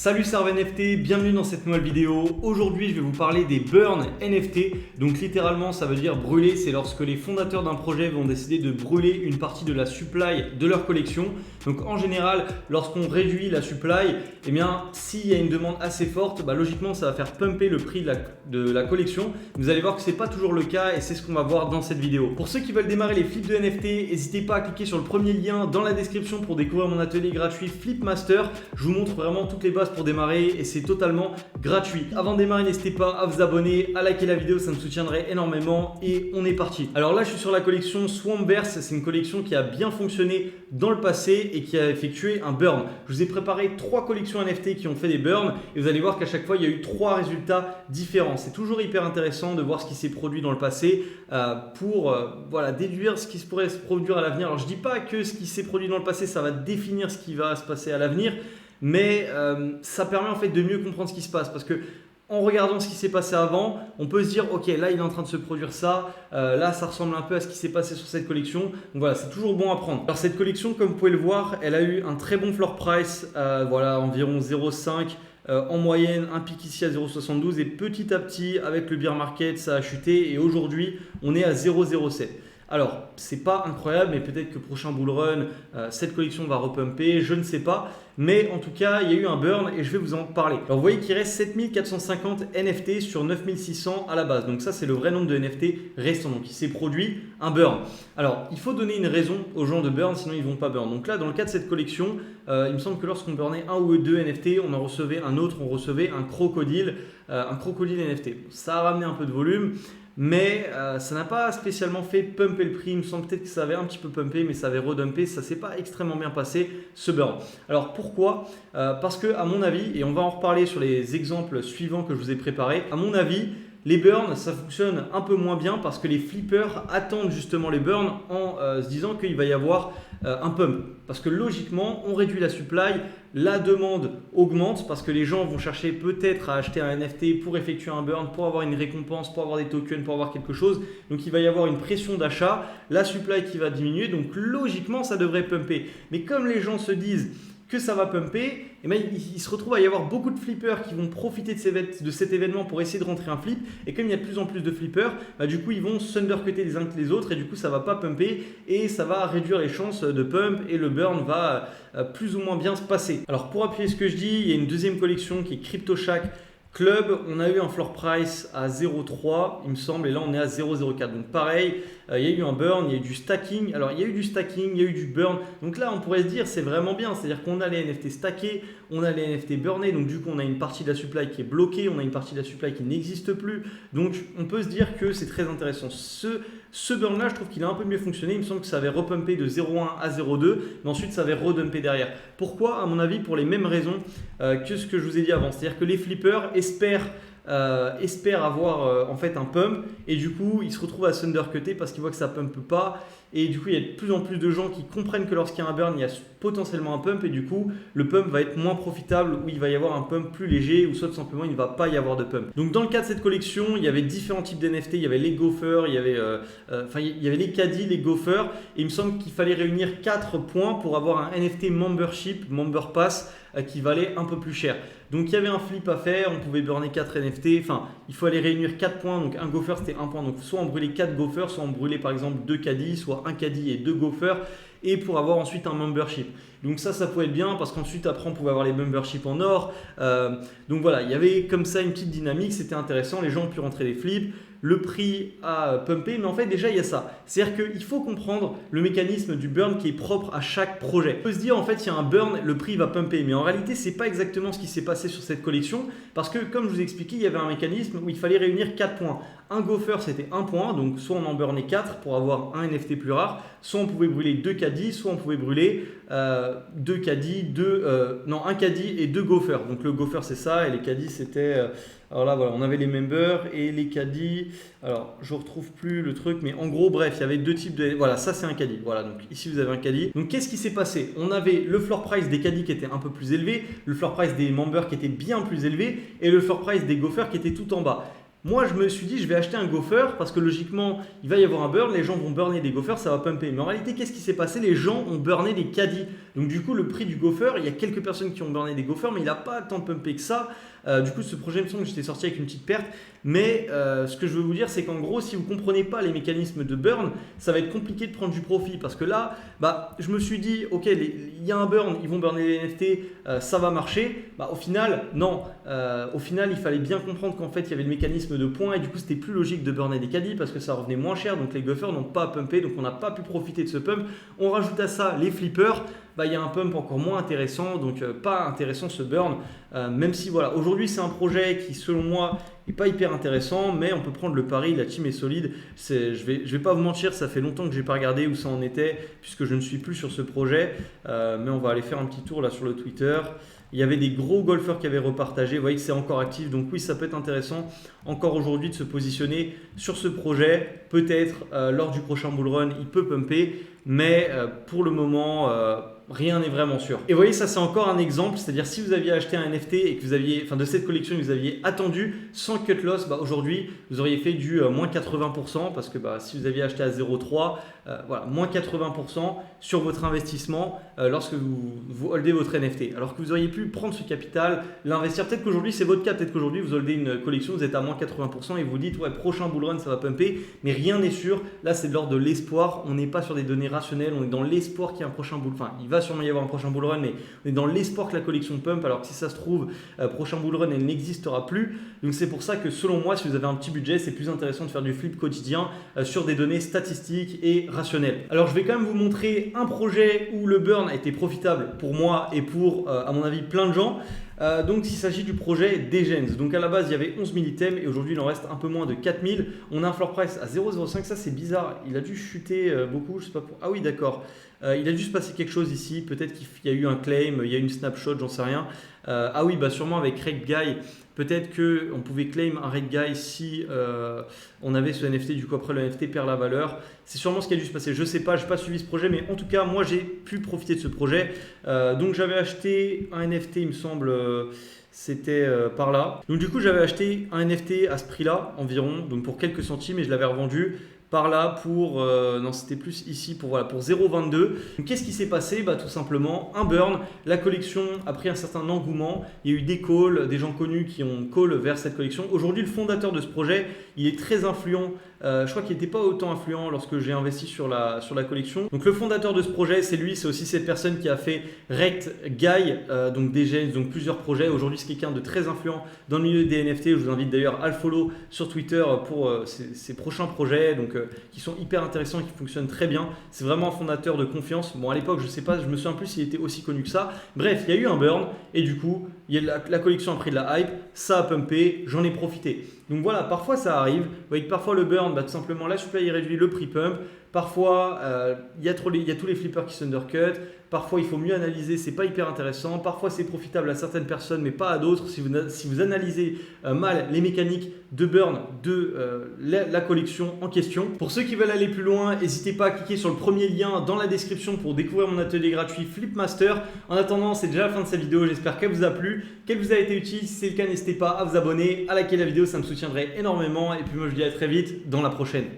Salut Serve NFT, bienvenue dans cette nouvelle vidéo. Aujourd'hui, je vais vous parler des burn NFT. Donc littéralement, ça veut dire brûler. C'est lorsque les fondateurs d'un projet vont décider de brûler une partie de la supply de leur collection. Donc en général, lorsqu'on réduit la supply, eh bien, s'il y a une demande assez forte, logiquement, ça va faire pumper le prix de la collection. Vous allez voir que ce n'est pas toujours le cas et c'est ce qu'on va voir dans cette vidéo. Pour ceux qui veulent démarrer les flips de NFT, n'hésitez pas à cliquer sur le premier lien dans la description pour découvrir mon atelier gratuit Flipmaster. Je vous montre vraiment toutes les bases pour démarrer et c'est totalement gratuit. Avant de démarrer, n'hésitez pas à vous abonner, à liker la vidéo, ça me soutiendrait énormément et on est parti. Alors là, je suis sur la collection Swampverse, c'est une collection qui a bien fonctionné dans le passé et qui a effectué un burn. Je vous ai préparé 3 collections NFT qui ont fait des burns et vous allez voir qu'à chaque fois, il y a eu 3 résultats différents. C'est toujours hyper intéressant de voir ce qui s'est produit dans le passé pour déduire ce qui se pourrait se produire à l'avenir. Alors je ne dis pas que ce qui s'est produit dans le passé, ça va définir ce qui va se passer à l'avenir, mais ça permet en fait de mieux comprendre ce qui se passe parce que en regardant ce qui s'est passé avant, on peut se dire ok, là il est en train de se produire ça, là ça ressemble un peu à ce qui s'est passé sur cette collection. Donc voilà, c'est toujours bon à prendre. Alors cette collection, comme vous pouvez le voir, elle a eu un très bon floor price, environ 0,5 en moyenne, un pic ici à 0,72 et petit à petit avec le bear market ça a chuté et aujourd'hui on est à 0,07. Alors, c'est pas incroyable, mais peut-être que prochain bull run, cette collection va repumper, je ne sais pas. Mais en tout cas, il y a eu un burn et je vais vous en parler. Alors, vous voyez qu'il reste 7450 NFT sur 9600 à la base. Donc ça, c'est le vrai nombre de NFT restants. Donc, il s'est produit un burn. Alors, il faut donner une raison aux gens de burn, sinon ils ne vont pas burn. Donc là, dans le cas de cette collection, il me semble que lorsqu'on burnait un ou deux NFT, on en recevait un autre, on recevait un crocodile NFT. Ça a ramené un peu de volume. Mais ça n'a pas spécialement fait pumper le prix. Il me semble peut-être que ça avait un petit peu pumpé, mais ça avait redumpé. Ça ne s'est pas extrêmement bien passé ce burn. Alors pourquoi parce que à mon avis, et on va en reparler sur les exemples suivants que je vous ai préparés, à mon avis, les burns, ça fonctionne un peu moins bien parce que les flippers attendent justement les burns en se disant qu'il va y avoir un pump. Parce que logiquement, on réduit la supply, la demande augmente parce que les gens vont chercher peut-être à acheter un NFT pour effectuer un burn, pour avoir une récompense, pour avoir des tokens, pour avoir quelque chose. Donc il va y avoir une pression d'achat, la supply qui va diminuer, donc logiquement ça devrait pumper. Mais comme les gens se disent que ça va pumper, et il se retrouve à y avoir beaucoup de flippers qui vont profiter de cet événement pour essayer de rentrer un flip. Et comme il y a de plus en plus de flippers, du coup ils vont s'undercutter les uns que les autres et du coup ça va pas pumper et ça va réduire les chances de pump et le burn va plus ou moins bien se passer. Alors pour appuyer ce que je dis, il y a une deuxième collection qui est CryptoShack Club. On a eu un floor price à 0,3 il me semble et là on est à 0,04. Donc pareil, il y a eu un burn, il y a eu du stacking. Alors il y a eu du stacking, il y a eu du burn. Donc là on pourrait se dire c'est vraiment bien. C'est-à-dire qu'on a les NFT stackés, on a les NFT burnés. Donc du coup on a une partie de la supply qui est bloquée, on a une partie de la supply qui n'existe plus. Donc on peut se dire que c'est très intéressant. Ce burn là je trouve qu'il a un peu mieux fonctionné. Il me semble que ça avait repumpé de 0,1 à 0,2 mais ensuite ça avait redumpé derrière. Pourquoi? À mon avis pour les mêmes raisons que ce que je vous ai dit avant. C'est-à-dire que les flippers espèrent avoir en fait un pump et du coup ils se retrouvent à s'undercutter parce qu'ils voient que ça pumpe pas et du coup il y a de plus en plus de gens qui comprennent que lorsqu'il y a un burn il y a potentiellement un pump et du coup le pump va être moins profitable ou il va y avoir un pump plus léger ou soit tout simplement il ne va pas y avoir de pump. Donc dans le cas de cette collection il y avait différents types d'NFT, il y avait les gophers, il y avait les caddies, les gophers et il me semble qu'il fallait réunir 4 points pour avoir un NFT member pass qui valait un peu plus cher. Donc il y avait un flip à faire, on pouvait burner 4 NFT, il faut aller réunir 4 points, donc un gopher c'était 1 point, donc soit on brûlait 4 gophers, soit on brûlait par exemple 2 caddies, soit un caddie et 2 gophers, et pour avoir ensuite un membership. Donc ça pouvait être bien parce qu'ensuite après on pouvait avoir les memberships en or. Donc voilà, il y avait comme ça une petite dynamique, c'était intéressant, les gens ont pu rentrer des flips. Le prix a pumpé, mais en fait déjà il y a ça. C'est-à-dire qu'il faut comprendre le mécanisme du burn qui est propre à chaque projet. On peut se dire en fait il y a un burn, le prix va pumper, mais en réalité c'est pas exactement ce qui s'est passé sur cette collection parce que comme je vous ai expliqué, il y avait un mécanisme où il fallait réunir 4 points. Un gopher c'était 1 point, donc soit on en burnait 4 pour avoir un NFT plus rare, soit on pouvait brûler 2 caddies, soit on pouvait brûler 2 caddies, un caddie et 2 gophers. Donc le gopher c'est ça et les caddies c'était... alors là voilà, on avait les members et les caddies. Alors je retrouve plus le truc, mais en gros bref, il y avait 2 types de... Voilà, ça c'est un caddie. Voilà, donc ici vous avez un caddie. Donc qu'est-ce qui s'est passé? On avait le floor price des caddies qui était un peu plus élevé, le floor price des members qui était bien plus élevé et le floor price des gophers qui était tout en bas. Moi, je me suis dit, je vais acheter un gopher parce que logiquement, il va y avoir un burn, les gens vont burner des gophers, ça va pumper. Mais en réalité, qu'est-ce qui s'est passé? Les gens ont burné des caddies. Donc du coup, le prix du gopher, il y a quelques personnes qui ont burné des gophers, mais il n'a pas tant pumpé que ça. Du coup, ce projet, il me semble que j'étais sorti avec une petite perte. Mais ce que je veux vous dire, c'est qu'en gros, si vous ne comprenez pas les mécanismes de burn, ça va être compliqué de prendre du profit. Parce que là, je me suis dit, ok, il y a un burn, ils vont burner les NFT, ça va marcher. Au final, non. Au final, il fallait bien comprendre qu'en fait, il y avait le mécanisme de points. Et du coup, c'était plus logique de burner des caddies parce que ça revenait moins cher. Donc les gophers n'ont pas pumpé. Donc on n'a pas pu profiter de ce pump. On rajoute à ça les flippers. Il y a un pump encore moins intéressant, donc pas intéressant ce burn, même si voilà, aujourd'hui c'est un projet qui selon moi n'est pas hyper intéressant, mais on peut prendre le pari, la team est solide. Je vais pas vous mentir, ça fait longtemps que j'ai pas regardé où ça en était, puisque je ne suis plus sur ce projet, mais on va aller faire un petit tour là sur le Twitter. Il y avait des gros golfeurs qui avaient repartagé, vous voyez que c'est encore actif, donc oui ça peut être intéressant encore aujourd'hui de se positionner sur ce projet, peut-être lors du prochain bull run il peut pumper, mais pour le moment rien n'est vraiment sûr. Et vous voyez, ça c'est encore un exemple, c'est-à-dire si vous aviez acheté un NFT et que vous aviez, enfin de cette collection, vous aviez attendu sans cut loss, aujourd'hui vous auriez fait du moins 80% parce que si vous aviez acheté à 0,3, voilà, moins 80% sur votre investissement lorsque vous holdez votre NFT. Alors que vous auriez pu prendre ce capital, l'investir. Peut-être qu'aujourd'hui c'est votre cas, peut-être qu'aujourd'hui vous holdez une collection, vous êtes à moins 80% et vous dites ouais, prochain bull run ça va pumper, mais rien n'est sûr. Là c'est de l'ordre de l'espoir, on n'est pas sur des données rationnelles, on est dans l'espoir qu'il y a un prochain bull, enfin il va sûrement y avoir un prochain bull run, mais on est dans l'espoir que la collection pump, alors que si ça se trouve, prochain bull run elle n'existera plus. Donc c'est pour ça que selon moi, si vous avez un petit budget, c'est plus intéressant de faire du flip quotidien sur des données statistiques et rationnelles. Alors je vais quand même vous montrer un projet où le burn a été profitable pour moi et pour, à mon avis, plein de gens. Donc il s'agit du projet Degens. Donc à la base il y avait 11 000 items et aujourd'hui il en reste un peu moins de 4000. On a un floor price à 0,05, ça c'est bizarre, il a dû chuter beaucoup, je sais pas pour... Ah oui d'accord, il a dû se passer quelque chose ici, peut-être qu'il y a eu un claim, il y a eu une snapshot, j'en sais rien. Ah oui, sûrement avec Reg Guy, peut-être qu'on pouvait claim un Reg Guy si on avait ce NFT, du coup après le NFT perd la valeur. C'est sûrement ce qui a dû se passer, je sais pas, je n'ai pas suivi ce projet, mais en tout cas moi j'ai pu profiter de ce projet. Donc j'avais acheté un NFT, il me semble, c'était par là. Donc du coup j'avais acheté un NFT à ce prix-là environ, donc pour quelques centimes, et je l'avais revendu par là pour, non c'était plus ici pour, voilà, pour 0,22. Qu'est-ce qui s'est passé? Tout simplement un burn, la collection a pris un certain engouement, il y a eu des calls, des gens connus qui ont call vers cette collection. Aujourd'hui le fondateur de ce projet, il est très influent, je crois qu'il n'était pas autant influent lorsque j'ai investi sur la collection. Donc le fondateur de ce projet c'est lui, c'est aussi cette personne qui a fait Rect Guy, donc Degens, donc plusieurs projets. Aujourd'hui c'est quelqu'un de très influent dans le milieu des NFT, je vous invite d'ailleurs à le follow sur Twitter pour ses prochains projets, donc qui sont hyper intéressants et qui fonctionnent très bien. C'est vraiment un fondateur de confiance. Bon à l'époque je sais pas, je me souviens plus s'il était aussi connu que ça. Bref, il y a eu un burn et du coup la collection a pris de la hype, ça a pumpé, j'en ai profité. Donc voilà, parfois ça arrive. Vous voyez que parfois le burn, tout simplement la supply réduit le prix pump. Parfois il y a tous les flippers qui s'undercut. Parfois il faut mieux analyser, c'est pas hyper intéressant. Parfois c'est profitable à certaines personnes mais pas à d'autres. Si vous analysez mal les mécaniques de burn de la collection en question. Pour ceux qui veulent aller plus loin, n'hésitez pas à cliquer sur le premier lien dans la description pour découvrir mon atelier gratuit Flipmaster. En attendant, c'est déjà la fin de cette vidéo. J'espère qu'elle vous a plu, qu'elle vous a été utile. Si c'est le cas, n'hésitez pas à vous abonner, à liker la vidéo, ça me soutiendrait énormément. Et puis moi je vous dis à très vite dans la prochaine.